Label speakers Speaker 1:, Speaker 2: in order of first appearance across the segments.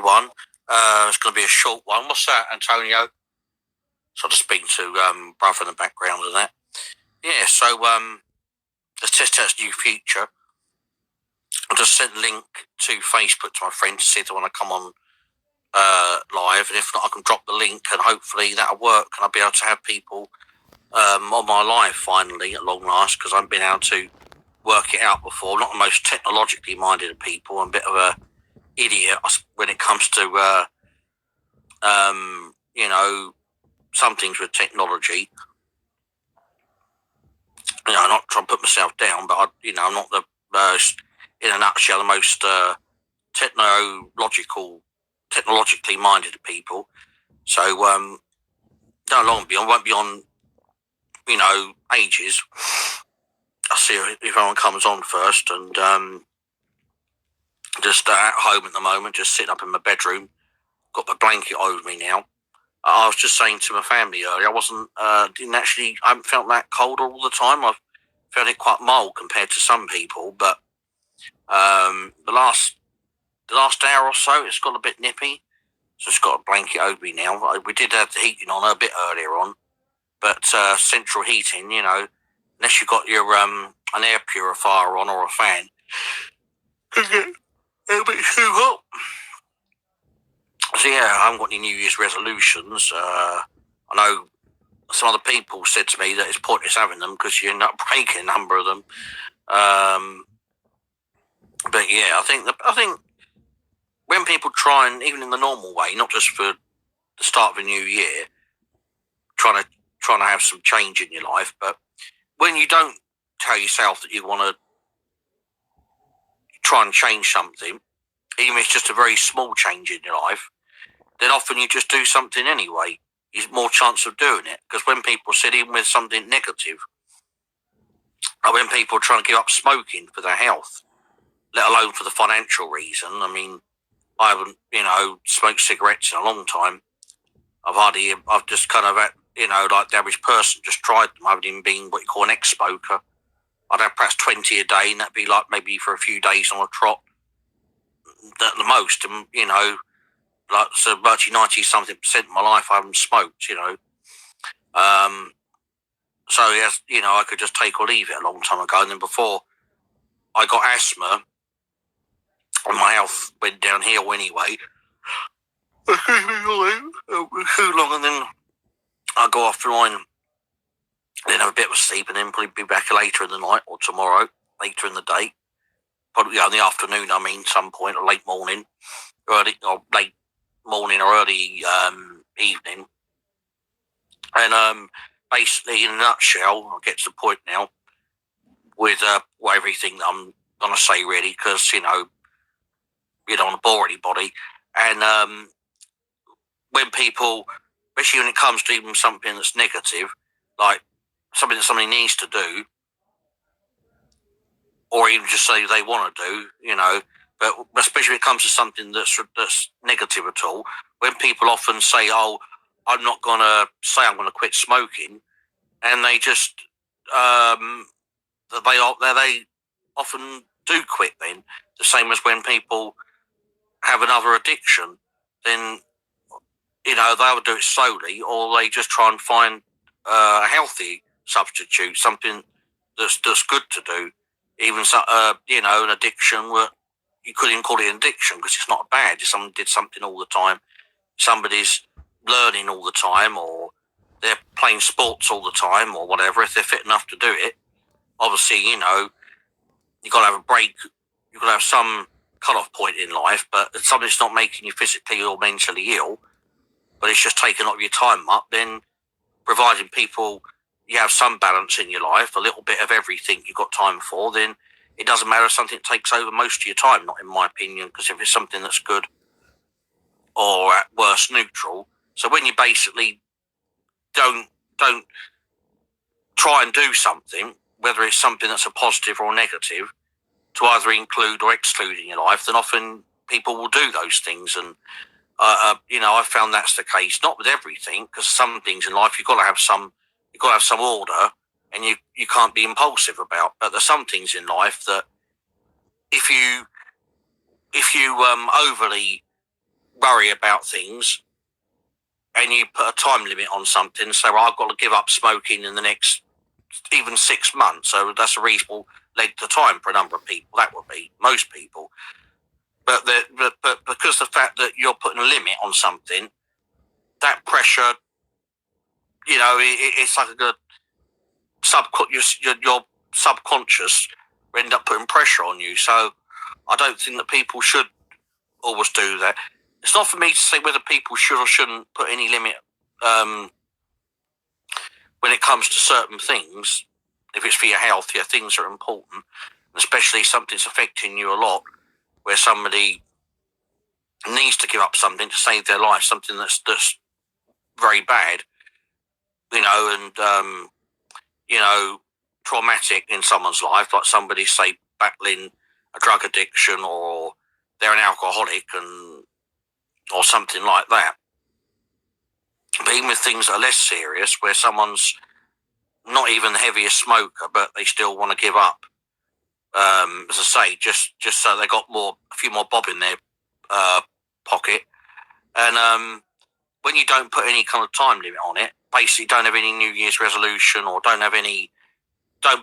Speaker 1: one. It's going to be a short one. What's that, Antonio? Sort of speaking to brother in the background and that. Yeah, so let's test out this new feature. I just sent a link to Facebook to my friend to see if they want to come on live, and if not, I can drop the link, and hopefully that'll work, and I'll be able to have people on my live finally at long last, because I haven't been able to work it out before. I'm not the most technologically minded of people. I'm a bit of a idiot when it comes to some things with technology. I'm not trying to put myself down, but I'm not the most, in a nutshell, the most technologically minded of people. So no long won't be on, ages. I'll see if anyone comes on first, and just at home at the moment, just sitting up in my bedroom, got my blanket over me now. I was just saying to my family earlier, I haven't felt that cold all the time. I've felt it quite mild compared to some people, but the last hour or so, it's got a bit nippy. So it's got a blanket over me now. We did have the heating on a bit earlier on, but central heating, unless you've got your an air purifier on or a fan, can get a bit too hot. So yeah, I haven't got any New Year's resolutions. I know some other people said to me that it's pointless having them because you end up breaking a number of them. But yeah, I think when people try, and even in the normal way, not just for the start of a new year, trying to have some change in your life, but when you don't tell yourself that you want to try and change something, even if it's just a very small change in your life, then often you just do something anyway. There's more chance of doing it, because when people sit in with something negative, or when people are trying to give up smoking for their health, let alone for the financial reason. I mean, I haven't, smoked cigarettes in a long time. I've just kind of, like the average person, just tried them. I haven't even been what you call an ex-smoker. I'd have perhaps 20 a day, and that'd be like maybe for a few days on a trot at the most. And, so virtually 90-something% of my life I haven't smoked, So, yes, I could just take or leave it a long time ago. And then before I got asthma, and my health went downhill anyway, too long, and then I go offline, then have a bit of a sleep, and then probably be back later in the night or tomorrow, later in the day, probably in the afternoon. Some point, or late morning, or early evening. And basically, in a nutshell, I'll get to the point now with everything that I'm gonna say, really, because you don't want to bore anybody. And when people, especially when it comes to even something that's negative, like something that somebody needs to do, or even just say they want to do, but especially when it comes to something that's negative at all, when people often say, "Oh, I'm not going to say I'm going to quit smoking," and they just they often do quit. Then the same as when people have another addiction, then they'll do it slowly, or they just try and find a healthy substitute, something that's good to do. Even an addiction where you couldn't even call it an addiction because it's not bad. If someone did something all the time, somebody's learning all the time, or they're playing sports all the time, or whatever. If they're fit enough to do it, obviously, you've got to have a break. You've got to have some cut-off point in life. But if something's not making you physically or mentally ill, but it's just taking up your time up, then providing people you have some balance in your life, a little bit of everything you've got time for, then it doesn't matter if something takes over most of your time, not in my opinion, because if it's something that's good or at worst neutral. So when you basically don't try and do something, whether it's something that's a positive or a negative, to either include or exclude in your life, then often people will do those things. And I've found that's the case, not with everything, because some things in life you've got to have some order, and you can't be impulsive about. But there's some things in life that if you overly worry about things, and you put a time limit on something, so I've got to give up smoking in the next even 6 months. So that's a reasonable length of time for a number of people. That would be most people. But because the fact that you're putting a limit on something, that pressure, it's like a good your subconscious will end up putting pressure on you. So I don't think that people should always do that. It's not for me to say whether people should or shouldn't put any limit when it comes to certain things. If it's for your health, things are important, especially something's affecting you a lot, where somebody needs to give up something to save their life, something that's very bad, and traumatic in someone's life, like somebody, say, battling a drug addiction, or they're an alcoholic, or something like that. But even with things that are less serious, where someone's not even the heaviest smoker, but they still want to give up, as I say, just so they got a few more bob in their pocket. And when you don't put any kind of time limit on it, basically don't have any New Year's resolution, or don't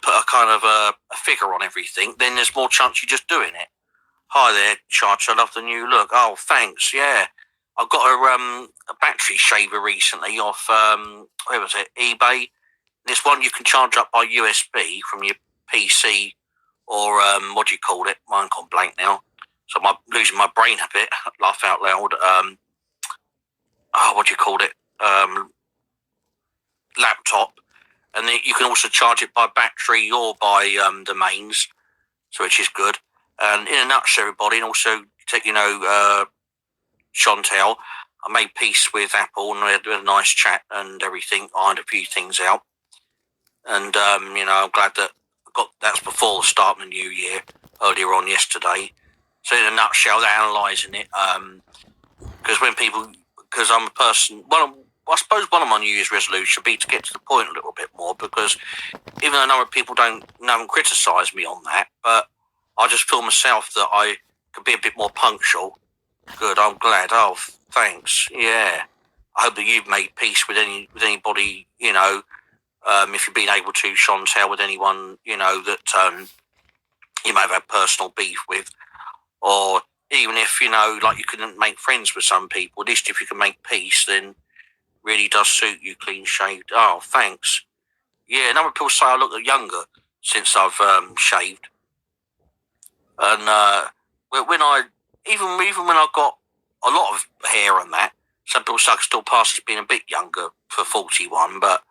Speaker 1: put a kind of a figure on everything, then there's more chance you're just doing it. Hi there, Charge, I love the new look. Oh, thanks, yeah. I got a battery shaver recently off, where was it, eBay. This one you can charge up by USB from your PC, or what do you call it? Mine gone blank now. So I'm losing my brain a bit, laugh out loud. What do you call it? Laptop. And then you can also charge it by battery or by the mains, so which is good. And in a nutshell, everybody, and also, Chantel, I made peace with Apple, and we had a nice chat and everything, ironed a few things out. And, I'm glad that that's before the start of the new year, earlier on yesterday. So in a nutshell, they're analysing it, because I'm a person, I suppose one of my New Year's resolutions should be to get to the point a little bit more, because even though a number of people haven't criticised me on that, but I just feel myself that I could be a bit more punctual. Good, I'm glad. Oh, thanks. Yeah. I hope that you've made peace with anybody, if you've been able to, Chantel, with anyone, that you may have had personal beef with, or even if, like you couldn't make friends with some people, at least if you can make peace, then really does suit you, clean shaved. Oh, thanks. Yeah, a number of people say I look younger since I've shaved. And even when I've got a lot of hair and that, some people say I can still pass as being a bit younger for 41, but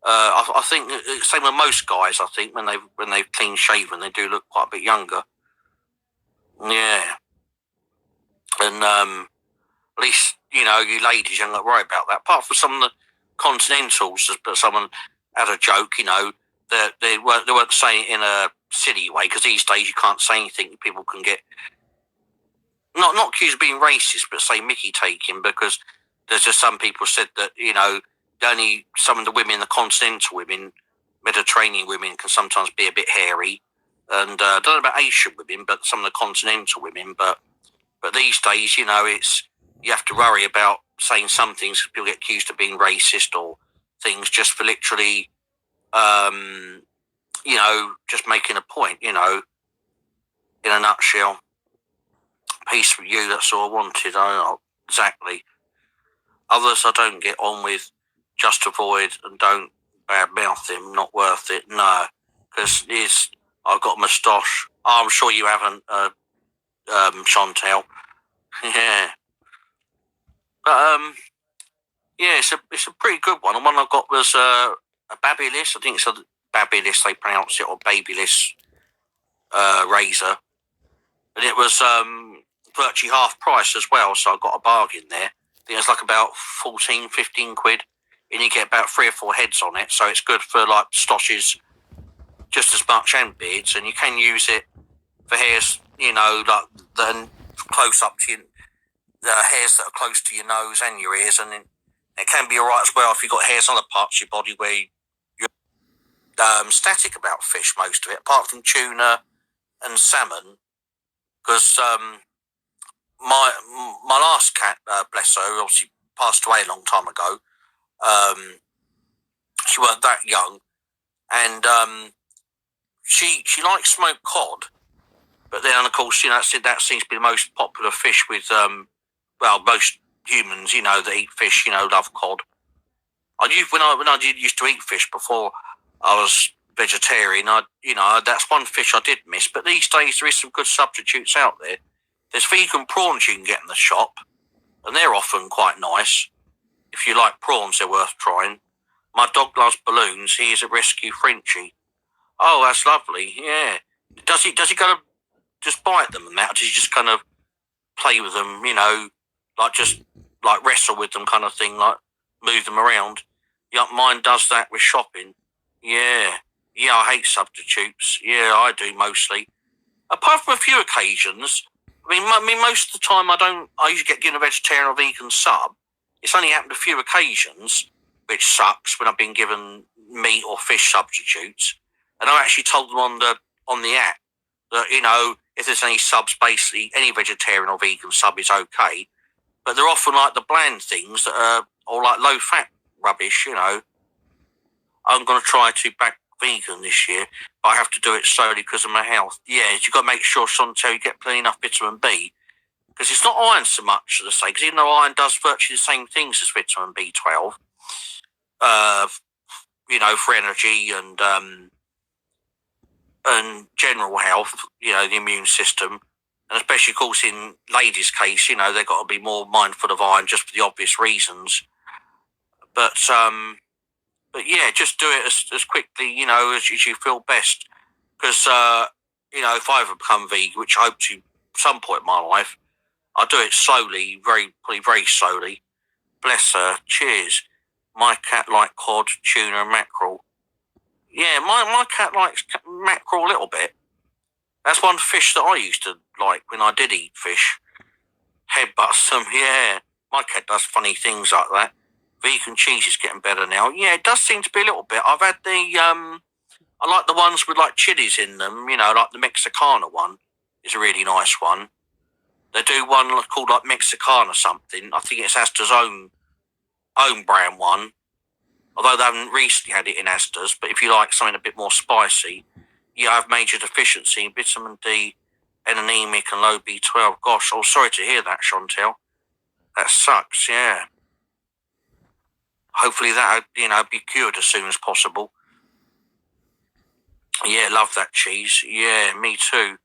Speaker 1: I think same with most guys. I think when they've clean shaven, they do look quite a bit younger. Yeah, and at least you ladies don't worry about that. Apart from some of the continentals, but someone had a joke. They weren't saying it in a silly way, because these days you can't say anything. People can get not accused of being racist, but say Mickey taking, because there's just some people said that only some of the women, the continental women, Mediterranean women, can sometimes be a bit hairy, and I don't know about Asian women, but some of the continental women. But these days, it's you have to worry about saying some things because people get accused of being racist or things just for literally, just making a point. In a nutshell, peace with you. That's all I wanted. I know exactly. Others I don't get on with, just avoid and don't badmouth him. Not worth it. No, because I've got a moustache. Oh, I'm sure you haven't, Chantel. Yeah, but yeah, it's a pretty good one. And one I got was a Babyliss. I think it's a Babyliss they pronounce it, or Babyliss razor, and it was virtually half price as well. So I got a bargain there. I think it's like about 14, 15 quid, and you get about 3 or 4 heads on it. So it's good for like stoshes just as much, and beards, and you can use it for hairs, like the close up to the hairs that are close to your nose and your ears, and it can be alright as well if you've got hairs on other parts of your body where you're static about fish, most of it, apart from tuna and salmon, because my last cat bless her, obviously passed away a long time ago. She weren't that young, and she likes smoked cod, but then of course that seems to be the most popular fish with most humans that eat fish love cod. When I used to eat fish before I was vegetarian, that's one fish I did miss. But these days there is some good substitutes out there. There's vegan prawns you can get in the shop, and they're often quite nice. If you like prawns, they're worth trying. My dog loves balloons. He is a rescue Frenchie. Oh, that's lovely. Yeah. Does he kind of just bite them and that, or does he just kind of play with them? Like wrestle with them, kind of thing, like move them around. Yeah, mine does that with shopping. Yeah. I hate substitutes. Yeah, I do mostly. Apart from a few occasions, I mean, most of the time I usually get given a vegetarian or vegan sub. It's only happened a few occasions, which sucks, when I've been given meat or fish substitutes. And I actually told them on the app that, if there's any subs, basically any vegetarian or vegan sub is okay. But they're often like the bland things that are, or like low fat rubbish, I'm going to try to back vegan this year, but I have to do it slowly because of my health. Yeah, you've got to make sure, Chantel, you get plenty enough vitamin B, because it's not iron so much, as I say, because even though iron does virtually the same things as vitamin B12, for energy and general health, the immune system, and especially, of course, in ladies' case, they've got to be more mindful of iron just for the obvious reasons. But yeah, just do it as quickly, as you feel best. Because, if I ever become vegan, which I hope to some point in my life, I'll do it slowly, probably very slowly. Bless her. Cheers. My cat likes cod, tuna, and mackerel. Yeah, my cat likes mackerel a little bit. That's one fish that I used to like when I did eat fish. Headbutts them, yeah. My cat does funny things like that. Vegan cheese is getting better now. Yeah, it does seem to be a little bit. I've had I like the ones with like chilies in them, like the Mexicana one is a really nice one. They do one called like Mexicana something. I think it's Asda's own brand one. Although they haven't recently had it in Asda's, but if you like something a bit more spicy, I have major deficiency in vitamin D and anemic and low B12. Gosh, sorry to hear that, Chantel. That sucks, yeah. Hopefully that'll, be cured as soon as possible. Yeah, love that cheese. Yeah, me too.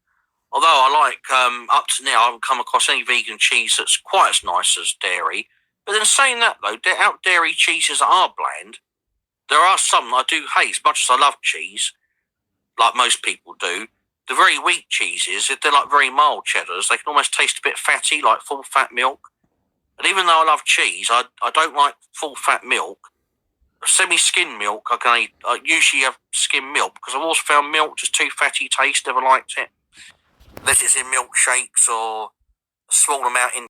Speaker 1: Although I like, up to now, I haven't come across any vegan cheese that's quite as nice as dairy. But then saying that, though, out dairy cheeses that are bland, there are some I do hate, as much as I love cheese, like most people do. The very weak cheeses, if they're like very mild cheddars, they can almost taste a bit fatty, like full fat milk. And even though I love cheese, I don't like full fat milk. Semi-skim milk, I can eat. I usually have skim milk, because I've always found milk just too fatty taste, never liked it. Unless it's in milkshakes or a small amount in